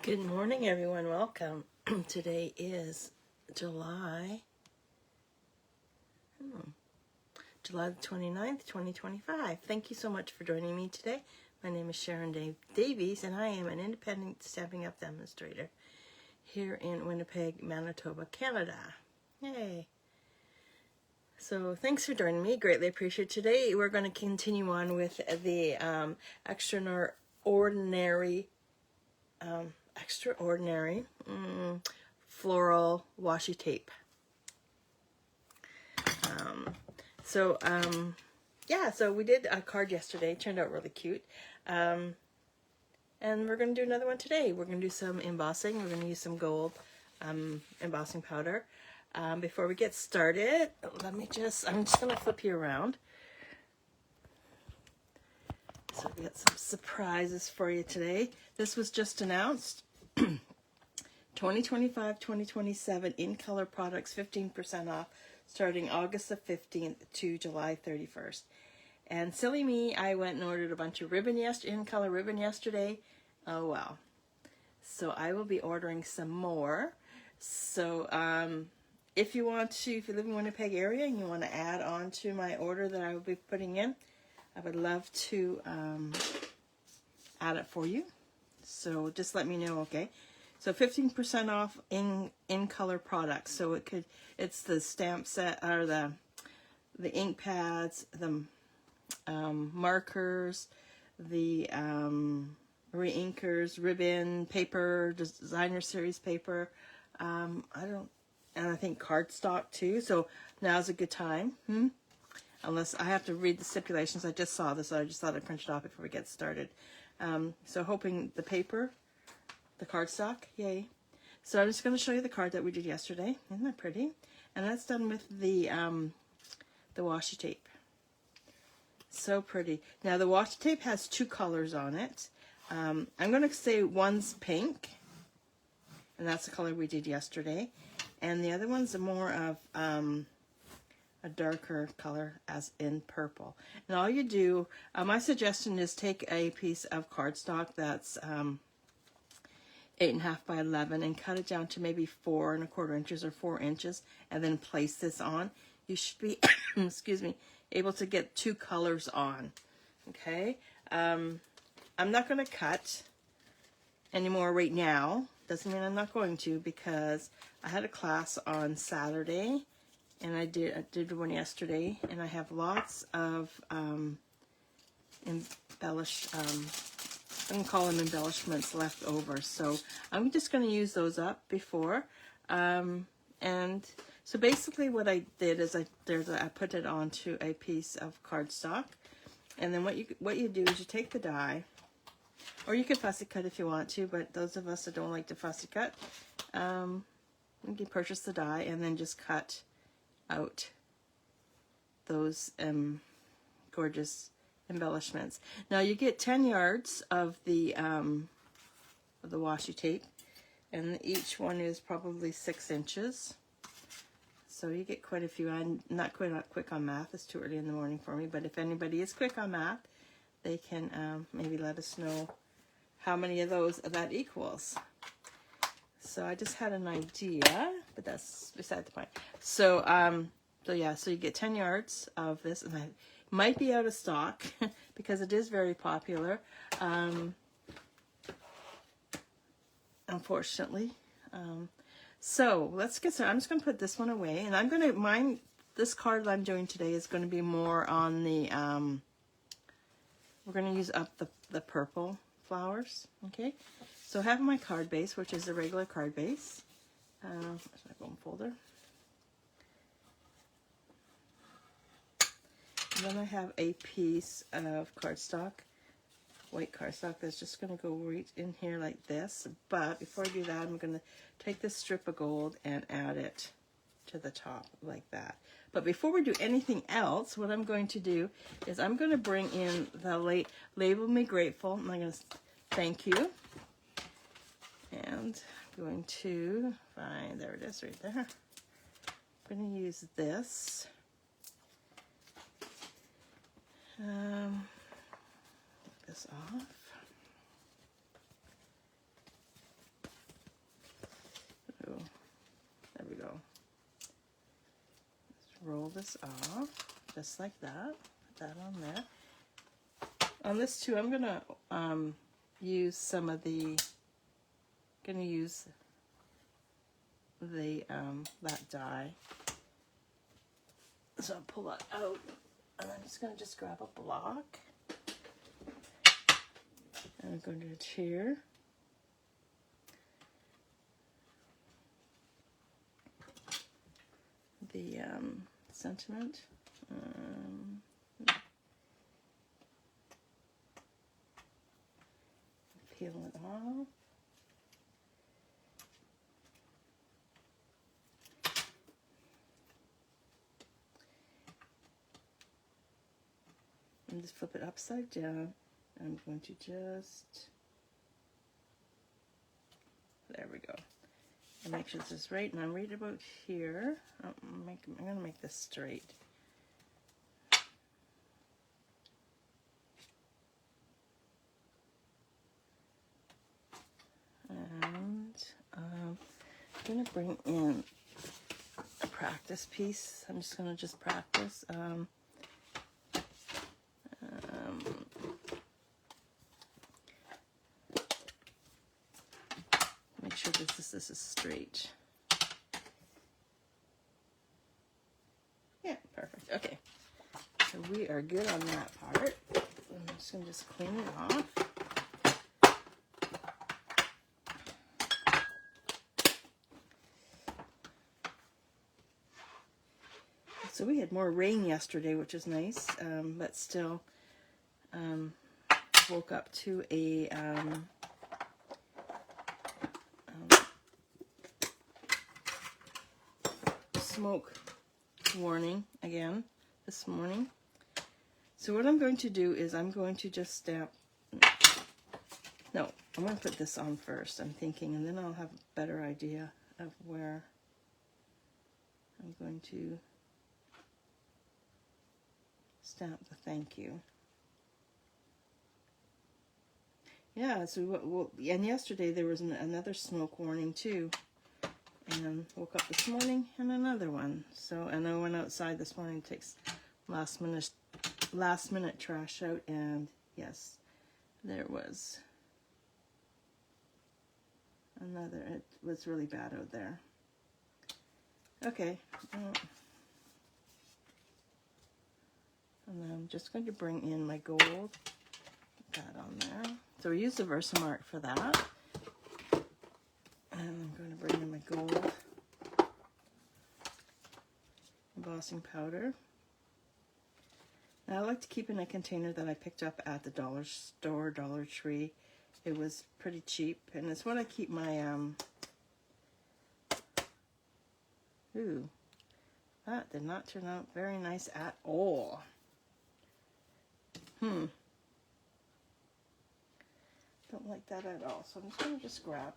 Good morning, everyone. Welcome. Today is July the 29th, 2025. Thank you so much for joining me today. My name is Sharon Davies, and I am an independent Stampin' Up! Demonstrator here in Winnipeg, Manitoba, Canada. Yay! So thanks for joining me. Greatly appreciate it. Today we're going to continue on with the extraordinary floral washi tape. So we did a card yesterday. It turned out really cute. And we're going to do another one today. We're going to do some embossing. We're going to use some gold embossing powder. Before we get started, I'm just going to flip you around. So we got some surprises for you today. This was just announced. 2025-2027 in color products, 15% off, starting August the 15th to July 31st. And silly me, I went and ordered a bunch of in color ribbon yesterday. Oh well. So I will be ordering some more. So if you live in Winnipeg area and you want to add on to my order that I will be putting in, I would love to add it for you. So just let me know, okay? So 15% off in color products. So it's the stamp set, or the ink pads, the markers, the re-inkers, ribbon, paper, designer series paper. And I think cardstock too. So now's a good time. Unless I have to read the stipulations. I just saw this, so I just thought I'd print it off before we get started. So hoping the paper, the cardstock, yay. So I'm just going to show you the card that we did yesterday. Isn't that pretty? And that's done with the washi tape. So pretty. Now the washi tape has two colors on it. I'm going to say one's pink, and that's the color we did yesterday. And the other one's more of a darker color, as in purple. And all you do, my suggestion is take a piece of cardstock that's 8.5 by 11 and cut it down to maybe 4 1/4 inches or 4 inches, and then place this on. You should be, excuse me, able to get two colors on. Okay, I'm not going to cut anymore right now. Doesn't mean I'm not going to, because I had a class on Saturday. And I did one yesterday, and I have lots of I'm going to call them embellishments left over. So I'm just going to use those up before. And so basically what I did is I put it onto a piece of cardstock. And then what you do is you take the die, or you can fussy cut if you want to, but those of us that don't like to fussy cut, you can purchase the die and then just cut out those gorgeous embellishments. Now you get 10 yards of the washi tape, and each one is probably 6 inches. So you get quite a few. I'm not quite quick on math. It's too early in the morning for me. But if anybody is quick on math, they can maybe let us know how many of those that equals. So I just had an idea, but that's beside the point. So, so you get 10 yards of this, and I might be out of stock because it is very popular, unfortunately. So let's get started. I'm just going to put this one away, and I'm going to, this card that I'm doing today is going to be more on the, we're going to use up the purple flowers, okay? So I have my card base, which is a regular card base. There's my bone folder. And then I have a piece of cardstock, white cardstock, that's just going to go right in here like this. But before I do that, I'm going to take this strip of gold and add it to the top like that. But before we do anything else, what I'm going to do is I'm going to bring in the Label Me Grateful. And I'm going to thank you. And I'm going to find, there it is right there. I'm going to use this. Take this off. this off, just like that. Put that on there. On this too, I'm gonna use some of the, that dye. So I'll pull that out, and I'm just gonna grab a block, and I'm going to Adhere. The sentiment. Peel it off. And just flip it upside down. I'm going to just, there we go. And make sure this is right, and I'm right about here. I'm going to make this straight. And I'm going to bring in a practice piece. I'm just going to practice. Make sure this is straight. Yeah, perfect. Okay, so we are good on that part. I'm just going to clean it off. So we had more rain yesterday, which is nice, but still woke up to a smoke warning again this morning. So what I'm going to do is I'm going to just stamp. No, I'm going to put this on first, I'm thinking, and then I'll have a better idea of where I'm going to stamp the thank you. Yeah, so and yesterday there was another smoke warning too, and woke up this morning and another one. So, and I went outside this morning to take last minute trash out, and yes, there was another. It was really bad out there. Okay. And then I'm just going to bring in my gold, put that on there. So we use the Versamark for that. And I'm going to bring in my gold embossing powder. Now I like to keep in a container that I picked up at the dollar store, Dollar Tree. It was pretty cheap, and it's what I keep my, ooh, that did not turn out very nice at all. Don't like that at all. So I'm just going to grab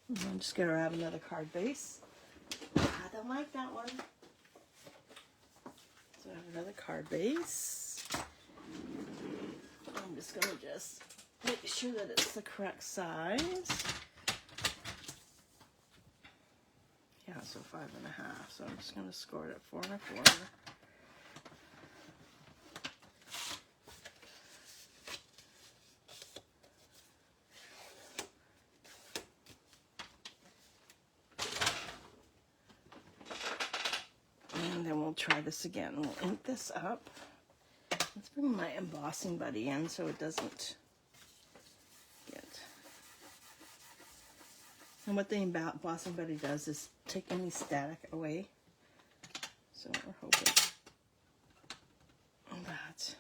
I'm just going to grab another card base. I don't like that one. So I have another card base. I'm just going to make sure that it's the correct size. Yeah, so 5.5. So I'm just going to score it at 4.25. And then we'll try this again. We'll ink this up. Let's bring my Embossing Buddy in so it doesn't get... And what the Embossing Buddy does is take any static away. So we're hoping that...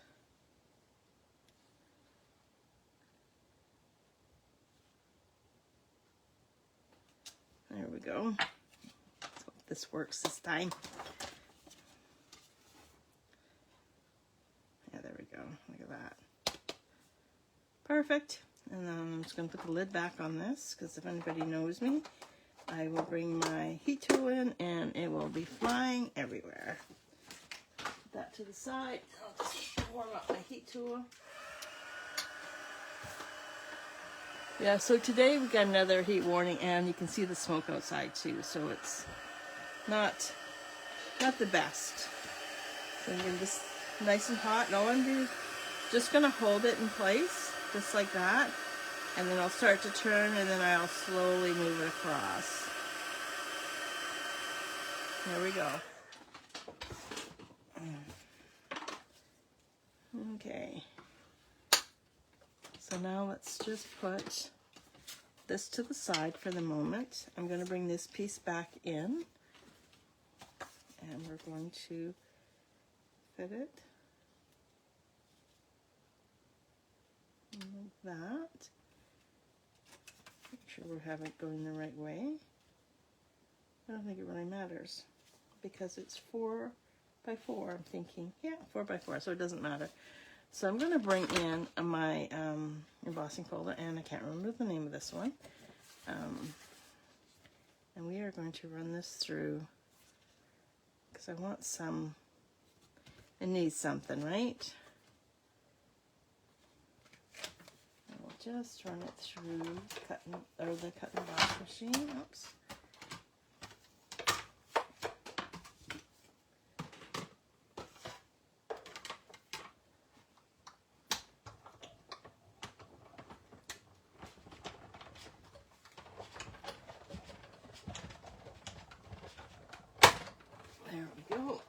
There we go. Let's hope this works this time. Yeah, there we go. Look at that. Perfect. And then I'm just going to put the lid back on this, because if anybody knows me, I will bring my heat tool in and it will be flying everywhere. Put that to the side. I'll just warm up my heat tool. Yeah, so today we got another heat warning, and you can see the smoke outside too, so it's not the best. So I'm getting this nice and hot, and all I'm doing is just gonna hold it in place, just like that, and then I'll start to turn, and then I'll slowly move it across. There we go. Okay. So now let's just put this to the side for the moment. I'm going to bring this piece back in, and we're going to fit it like that. Make sure we have it going the right way. I don't think it really matters because it's 4 by 4. I'm thinking, yeah, 4 by 4, so it doesn't matter. So I'm going to bring in my embossing folder, and I can't remember the name of this one. And we are going to run this through because I want some, it needs something, right? And we'll just run it through the cut and emboss machine. Oops. There we go.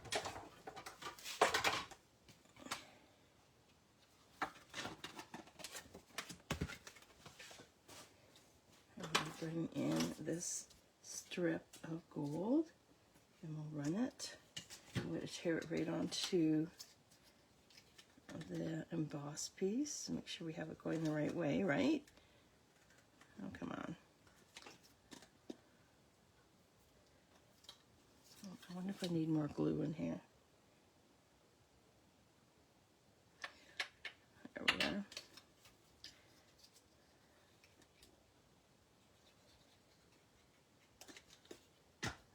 I'm going to bring in this strip of gold, and we'll run it. I'm going to tear it right onto the emboss piece. Make sure we have it going the right way, right? Oh, come on. I wonder if I need more glue in here. There we are.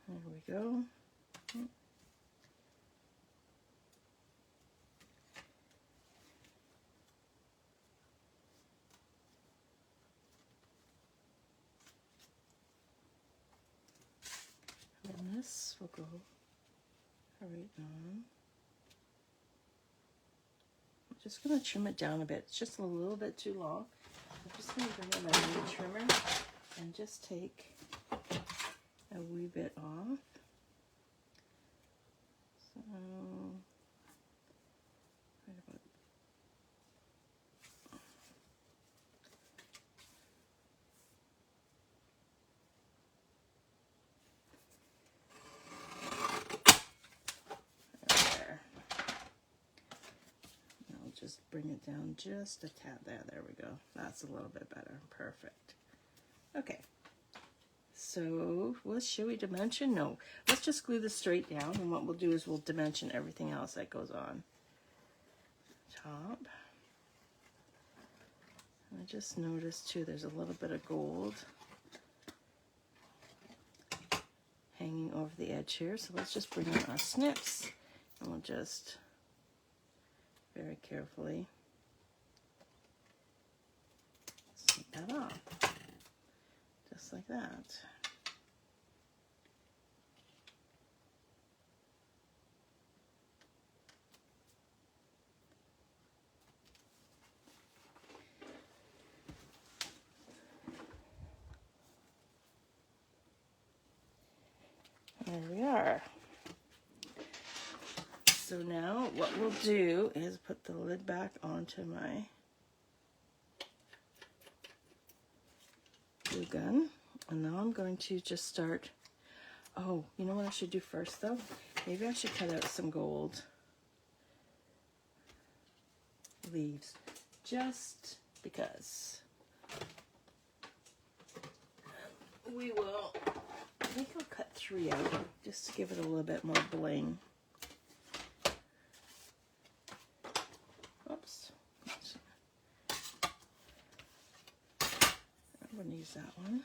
There we go. And this will go right on. I'm just going to trim it down a bit. It's just a little bit too long. I'm just going to bring in my new trimmer and just take a wee bit off. So, right about there. I'll just bring it down just a tad there. There we go. That's a little bit better. Perfect. Okay. So, should we dimension? No. Let's just glue this straight down, and what we'll do is we'll dimension everything else that goes on top. I just noticed too there's a little bit of gold hanging over the edge here, so let's just bring in our snips, and we'll just very carefully snip that off, just like that. There we are. So now what we'll do is put the lid back onto my glue gun. And now I'm going to just start, oh, you know what I should do first though? Maybe I should cut out some gold leaves, just because. We will, I think I'll cut 3 out just to give it a little bit more bling. Oops. I wouldn't use that one.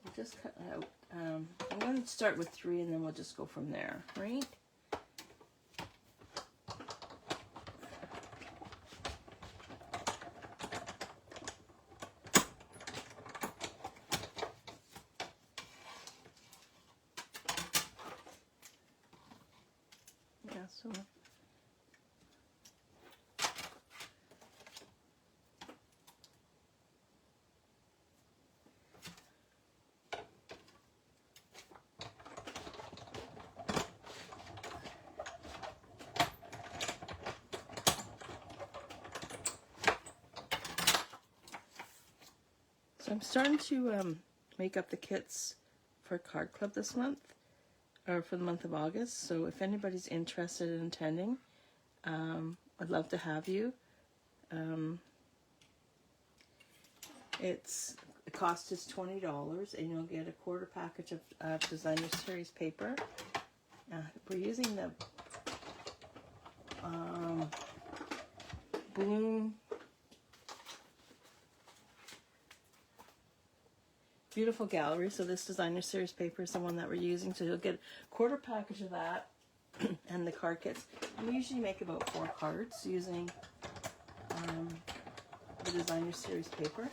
We'll just cut out, I'm going to start with 3 and then we'll just go from there, right? So I'm starting to make up the kits for Card Club this month, or for the month of August. So if anybody's interested in attending, I'd love to have you. The cost is $20, and you'll get a quarter package of Designer Series paper. We're using the Bloom Beautiful Gallery. So this Designer Series paper is the one that we're using. So you'll get a quarter package of that and the card kits. And we usually make about 4 cards using the Designer Series paper.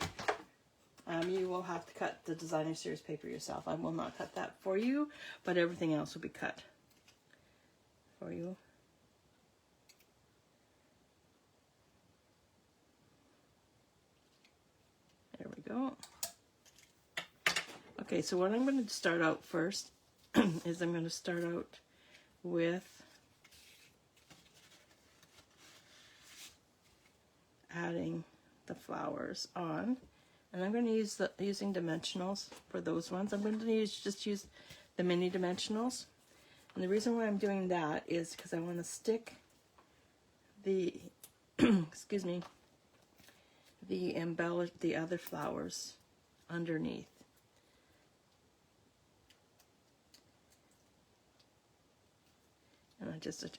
You will have to cut the Designer Series paper yourself. I will not cut that for you, but everything else will be cut for you. There we go. Okay, so what I'm going to start out first is I'm going to start out with adding the flowers on. And I'm going to use using dimensionals for those ones. I'm going to just use the mini dimensionals. And the reason why I'm doing that is because I want to stick the, excuse me, the other flowers underneath. And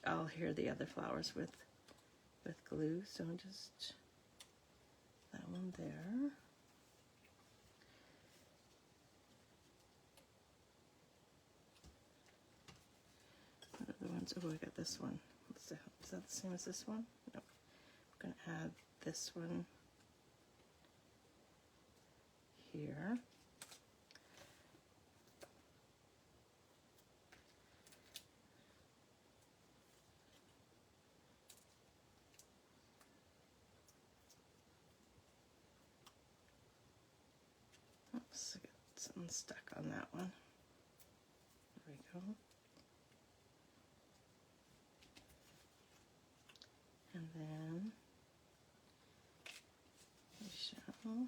I'll adhere the other flowers with glue. So just that one there. The ones, oh, I got this one. Is that the same as this one? No. I'm going to add this one here. Oops, I got something stuck on that one. There we go. And then we shall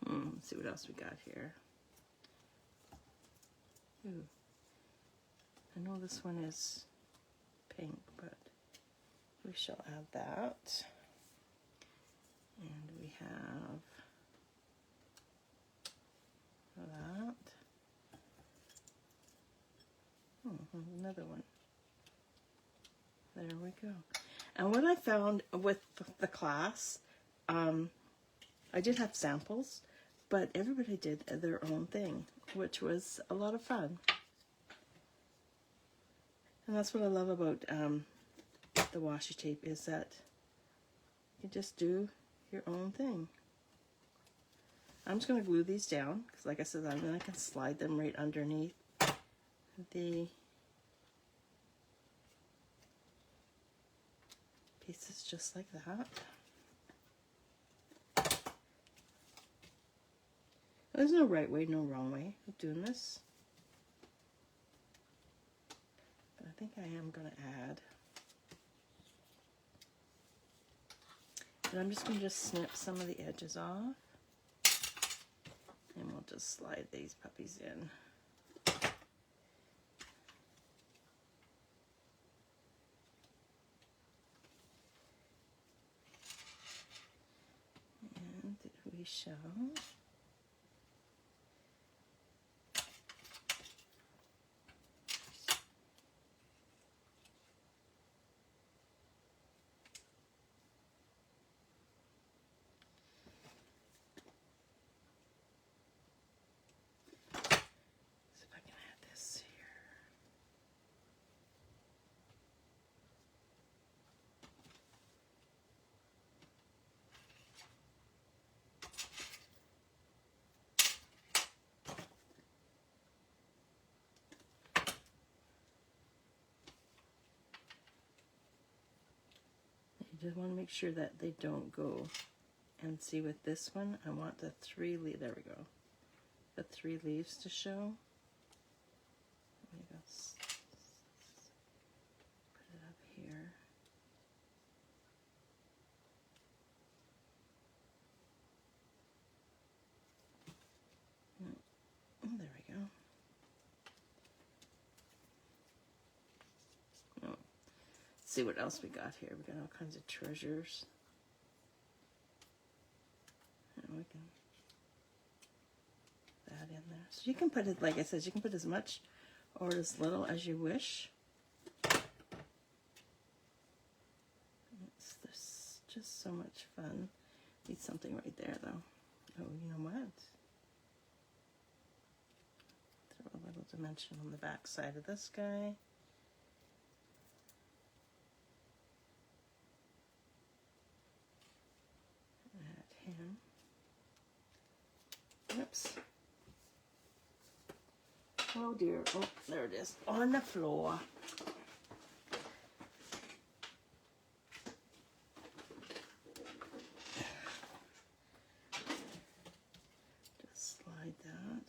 let's see what else we got here. Ooh. I know this one is pink, but we shall add that. And we have that. Another one. There we go. And what I found with the class, I did have samples, but everybody did their own thing, which was a lot of fun. And that's what I love about the washi tape, is that you just do your own thing. I'm just going to glue these down, because like I said, I can slide them right underneath the pieces just like that. There's no right way, no wrong way of doing this. But I think I am going to add. And I'm just going to snip some of the edges off. And we'll just slide these puppies in. And we shall just want to make sure that they don't go. And see, with this one, I want the 3 leaves. There we go. The 3 leaves to show. Let me just put it up here. see what else we got here. We got all kinds of treasures. And we can put that in there. So you can put it, like I said, you can put as much or as little as you wish. It's just so much fun. Need something right there though. Oh, you know what? Throw a little dimension on the back side of this guy. Add him. Oops. Oh dear. Oh, there it is. On the floor. Just slide that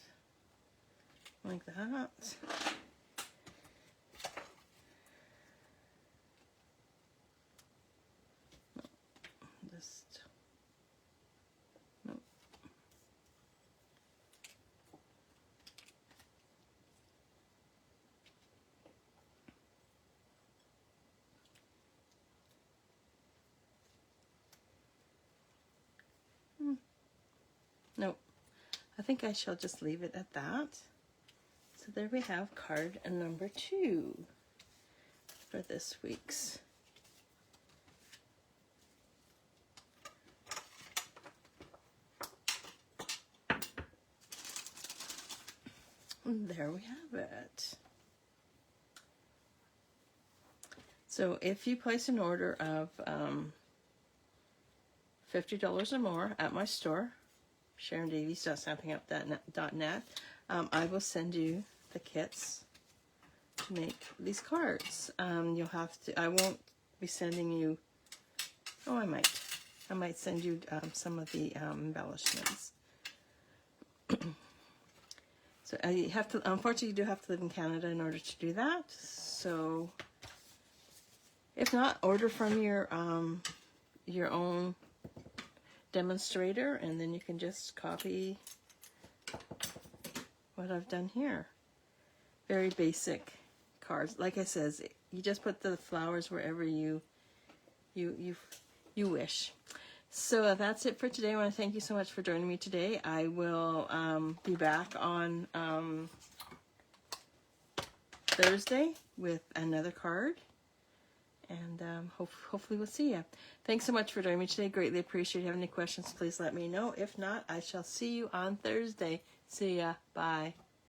like that. Just no. Nope. I think I shall just leave it at that. So there we have card number 2 for this week's. And there we have it. So if you place an order of $50 or more at my store, SharonDavies.stampingup.net, I will send you the kits to make these cards. You'll have to, I won't be sending you, oh I might send you some of the embellishments. So you have to, unfortunately you do have to live in Canada in order to do that. So if not, order from your own demonstrator, and then you can just copy what I've done here. Very basic cards. Like I says, you just put the flowers wherever you wish. So that's it for today. I want to thank you so much for joining me today. I will be back on Thursday with another card. And hopefully we'll see you. Thanks so much for joining me today. Greatly appreciate it. If you have any questions, please let me know. If not, I shall see you on Thursday. See ya. Bye.